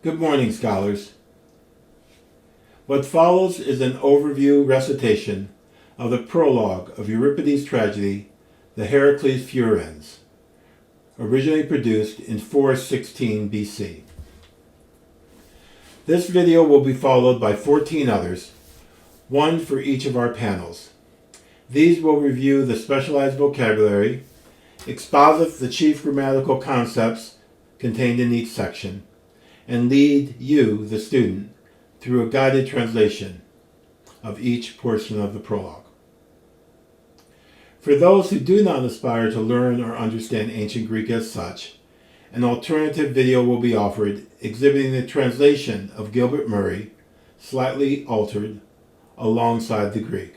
Good morning, scholars. What follows is an overview recitation of the prologue of Euripides' tragedy, the Heracles Furens, originally produced in 416 BC. This video will be followed by 14 others, one for each of our panels. These will review the specialized vocabulary, exposit the chief grammatical concepts contained in each section, and lead you, the student, through a guided translation of each portion of the prologue. For those who do not aspire to learn or understand ancient Greek as such, an alternative video will be offered exhibiting the translation of Gilbert Murray, slightly altered, alongside the Greek.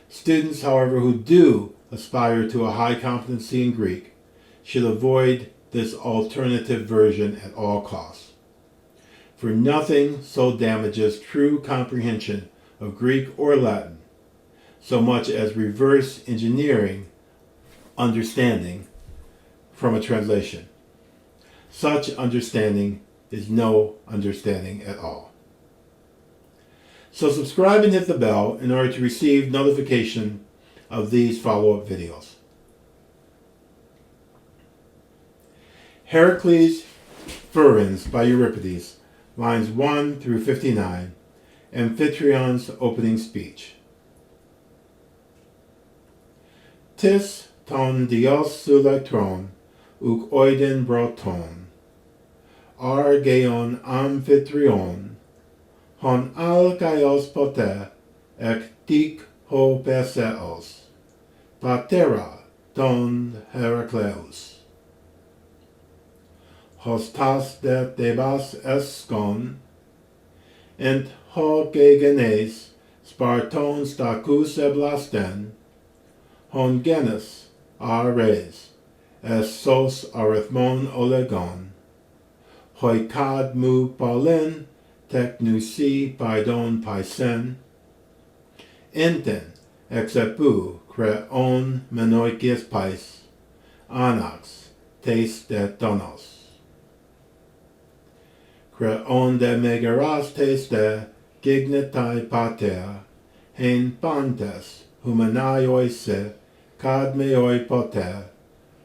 Students, however, who do aspire to a high competency in Greek should avoid this alternative version at all costs. For nothing so damages true comprehension of Greek or Latin so much as reverse engineering understanding from a translation. Such understanding is no understanding at all. So subscribe and hit the bell in order to receive notification of these follow-up videos. Heracles Furens by Euripides, lines 1 through 59, Amphitryon's opening speech. Tis ton dios sulatron, uk oiden broton, argeon Amphitryon, hon alkaios pote, ek dik ho perseos, patera ton Heracleus. Hostas de Thebas eskon, ent ho gegenes, Sparton stacus eblasten, hon genes ares, es sos arithmon olegon, hoi kad mu polin, teknusi paidon paisen, enten exepu creon menoikis pais, anax tes de tonos. Creon de megaras tes de gignetai pater, hen pantes humanaioi se, cadmeoi poter,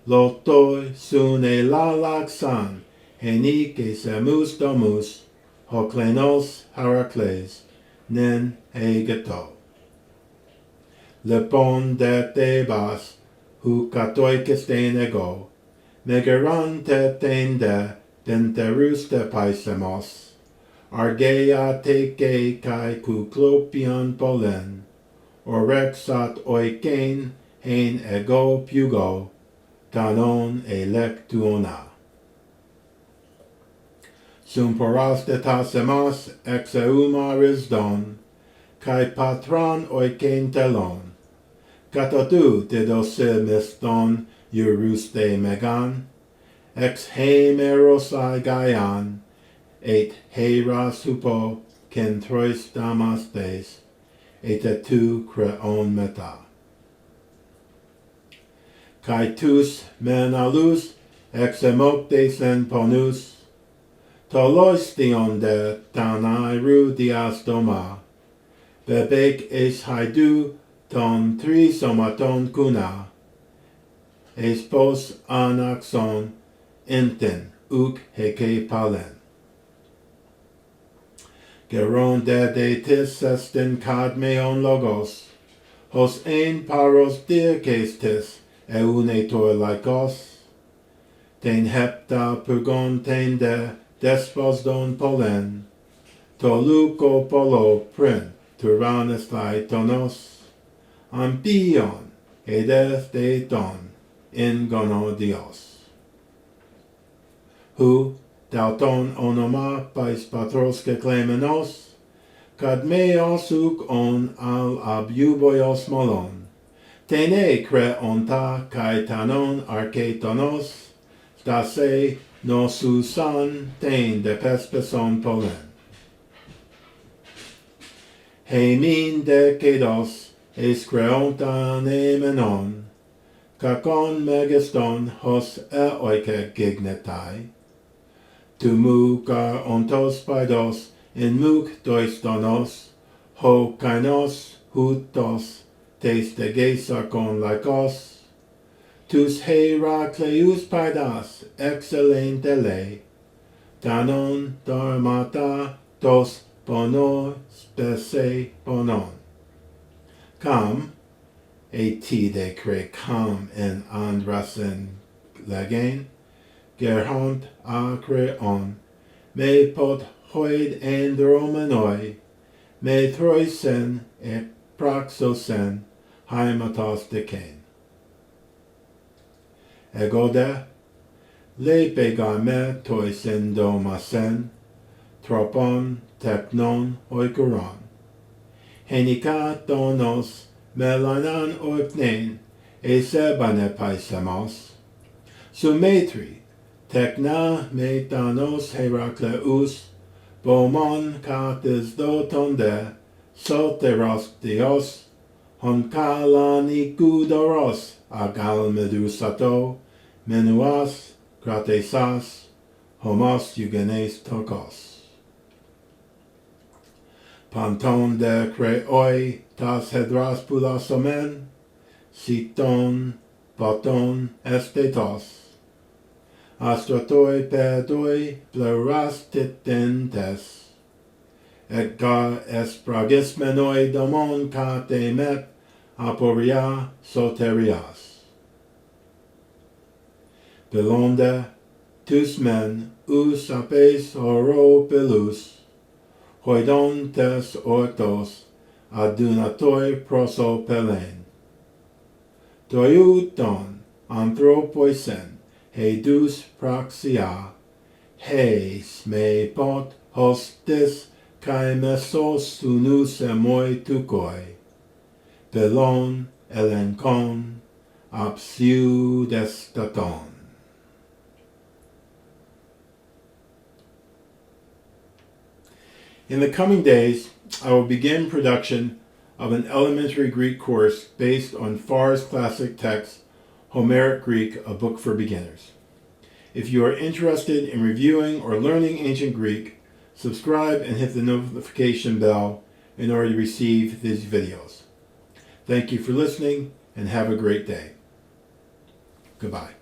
lotoi sune lalaxan, henike semus domus, hoklenos Heracles, nen hegeto. Lepon de Thebas, hu katoikes den ego, megaran te tende, denterus de paisemos, argeia teke kai kuklopion polen, orexat oiken hen ego pugo, tanon electuona. Sum poras de tasemos exeumaris don, kai patron oiken telon, katotu de dose miston eurus de megan, ex he merosai gaian, et heras hupo kentrois damas des, et tu creon meta. Kai tus menalus ex emoctes en ponus, tolos de tanairu diastoma, bebek es haidu ton trisomaton kuna, es pos anaxon enten uk heke palen. Geron de tis esten cadmeon logos, hos ein paros dirces tis eunetor laikos, ten hepta pugon ten de despos don polen, to luco polo prin tyrannis thai tonos, ampion edes de ton in gono dios. Hu dauton onoma pais patros ke klemenos, kadmeos uk on al abuboios molon, tene creonta kai tanon archetonos, stase nosusan ten de pespeson polen. Hemin de kedos es creonta nemenon, kakon megiston hos oike gignetai, Tu mu gar ontos paidos in muc dois donos, ho kainos hutos tes de gesarkon laikos, tus Heracleus paidas excellentele, danon dharmata tos bono spese bonon. Cam, et de cre cam en andrasen legen, gerhont acreon, me pot hoid andromenoi, me throisen et praxosen, haimatos decain. Egode, le pegame toisen domasen, tropon teknon oikoron. Henika donos melanan oipnein, esebane paisemos. Sumetri, tekna metanos Heracleus, bomon kates dotonde, soteros dios, honkalani kudoros, agal medusato, menuas, kratesas, homos eugenes tokos. Panton de creoi tas hedras pulasomen, siton, poton estetos. Astratoi pedoi pleuras titentes, et gar espragismenoi domon cate met aporia soterias. Belonde, tus men, us apes oro pelus, hoidon tes ortos, adunatoi proso pelen. Toiuton anthropoisen, heidus praxia, heis me pot hostis kai mesos unus emoi tukoi, pelon elenkon, apsiu destaton. In the coming days, I will begin production of an elementary Greek course based on Farr's classic text, Homeric Greek, a book for beginners. If you are interested in reviewing or learning ancient Greek, subscribe and hit the notification bell in order to receive these videos. Thank you for listening and have a great day. Goodbye.